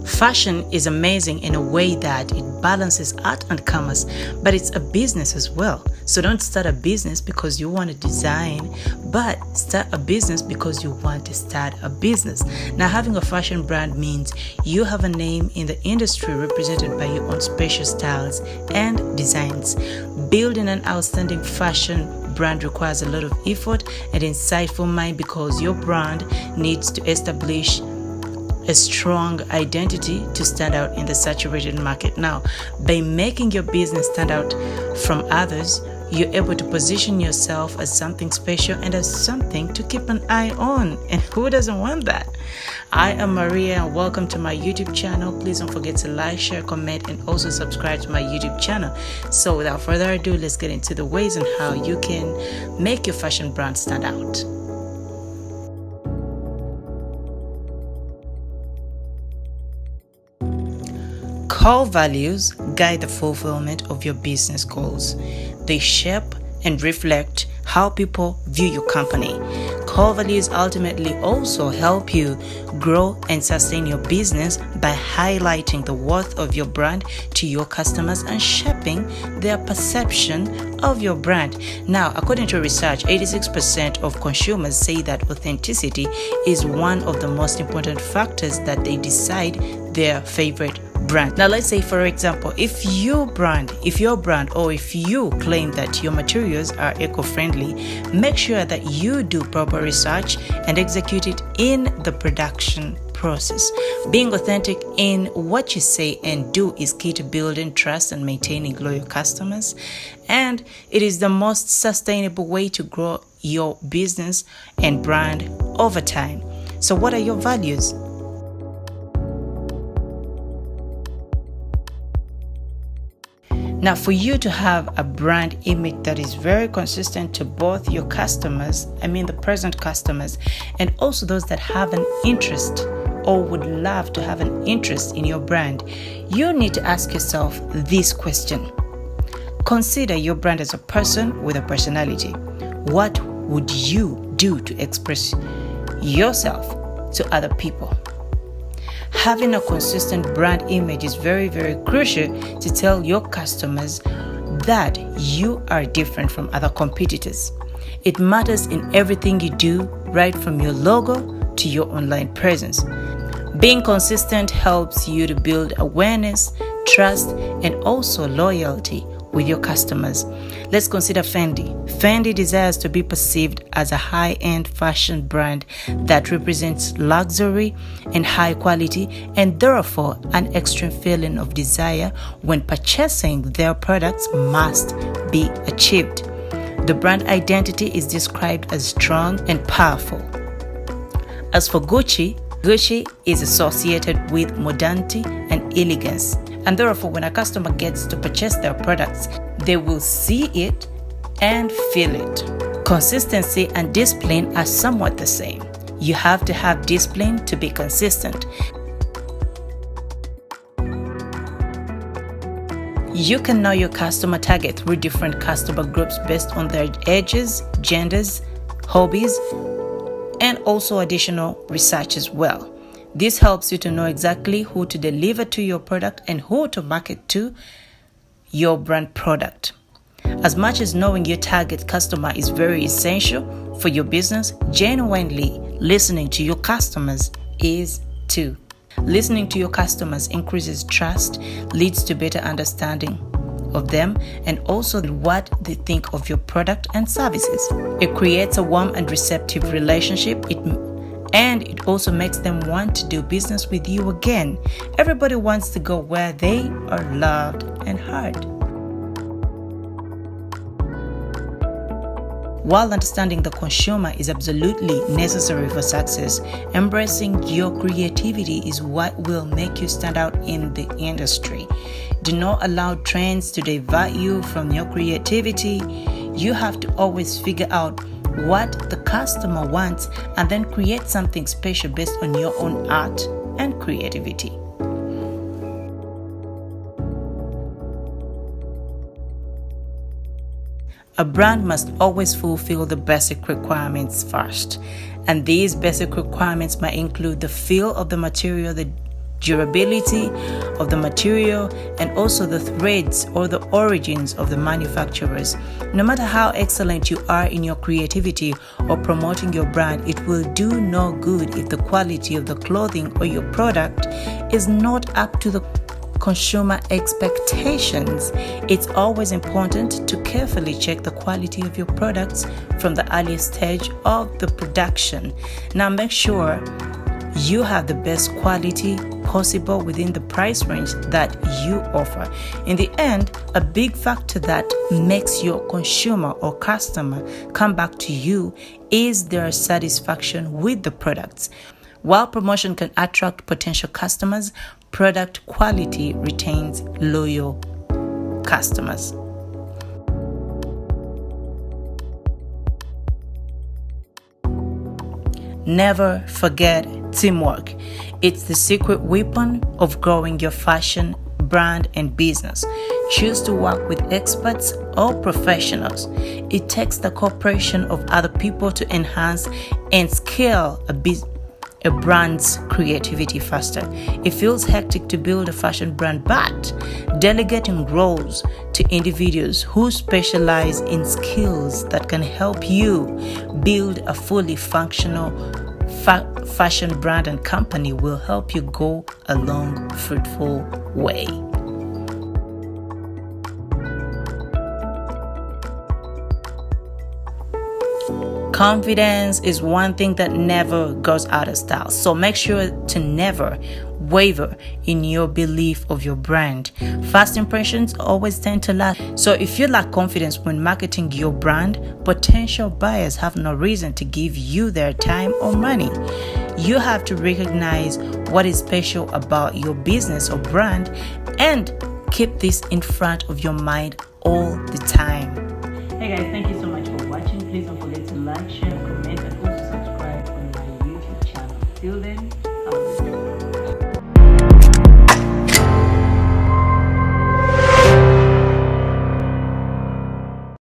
Fashion is amazing in a way that it balances art and commerce, but it's a business as well. So don't start a business because you want to design, but start a business because you want to start a business. Now, having a fashion brand means you have a name in the industry represented by your own special styles and designs. Building an outstanding fashion brand requires a lot of effort and insightful mind because your brand needs to establish a strong identity to stand out in the saturated market. Now, by making your business stand out from others, you're able to position yourself as something special and as something to keep an eye on. And who doesn't want that? I am Maria and welcome to my YouTube channel. Please don't forget to like, share, comment, and also subscribe to my YouTube channel. So without further ado, let's get into the ways and how you can make your fashion brand stand out. Core values guide the fulfillment of your business goals. They shape and reflect how people view your company. Core values ultimately also help you grow and sustain your business by highlighting the worth of your brand to your customers and shaping their perception of your brand. Now, according to research, 86% of consumers say that authenticity is one of the most important factors that they decide their favorite brand. Now, let's say, for example, if your brand or if you claim that your materials are eco-friendly, make sure that you do proper research and execute it in the production process. Being authentic in what you say and do is key to building trust and maintaining loyal customers, and it is the most sustainable way to grow your business and brand over time. So what are your values? Now, for you to have a brand image that is very consistent to both your customers, the present customers, and also those that have an interest or would love to have an interest in your brand, you need to ask yourself this question. Consider your brand as a person with a personality. What would you do to express yourself to other people? Having a consistent brand image is very, very crucial to tell your customers that you are different from other competitors. It matters in everything you do, right from your logo to your online presence. Being consistent helps you to build awareness, trust, and also loyalty with your customers. Let's consider Fendi. Fendi desires to be perceived as a high-end fashion brand that represents luxury and high quality, and therefore an extreme feeling of desire when purchasing their products must be achieved. The brand identity is described as strong and powerful. As for Gucci, Gucci is associated with modernity and elegance, and therefore when a customer gets to purchase their products, they will see it and feel it. Consistency and discipline are somewhat the same. You have to have discipline to be consistent. You can know your customer target through different customer groups based on their ages, genders, hobbies, and also additional research as well. This helps you to know exactly who to deliver to your product and who to market to your brand product. As much as knowing your target customer is very essential for your business, genuinely listening to your customers is too. Listening to your customers increases trust, leads to better understanding of them, and also what they think of your product and services. It creates a warm and receptive relationship, and it also makes them want to do business with you again. Everybody wants to go where they are loved and heard. While understanding the consumer is absolutely necessary for success, embracing your creativity is what will make you stand out in the industry. Do not allow trends to divert you from your creativity. You have to always figure out what the customer wants and then create something special based on your own art and creativity. A brand must always fulfill the basic requirements first, and these basic requirements might include the feel of the material, the durability of the material, and also the threads or the origins of the manufacturers. No matter how excellent you are in your creativity or promoting your brand, it will do no good if the quality of the clothing or your product is not up to the consumer expectations. It's always important to carefully check the quality of your products from the earliest stage of the production. Now make sure you have the best quality possible within the price range that you offer. In the end, a big factor that makes your consumer or customer come back to you is their satisfaction with the products. While promotion can attract potential customers, product quality retains loyal customers. Never forget teamwork. It's the secret weapon of growing your fashion brand and business. Choose to work with experts or professionals. It takes the cooperation of other people to enhance and scale a brand's creativity faster. It feels hectic to build a fashion brand, but delegating roles to individuals who specialize in skills that can help you build a fully functional fashion brand and company will help you go a long, fruitful way. Confidence is one thing that never goes out of style. So make sure to never waver in your belief of your brand. First impressions always tend to last. So if you lack confidence when marketing your brand, potential buyers have no reason to give you their time or money. You have to recognize what is special about your business or brand and keep this in front of your mind all the time. Hey guys, thank you so much for watching. Please don't forget to like, share,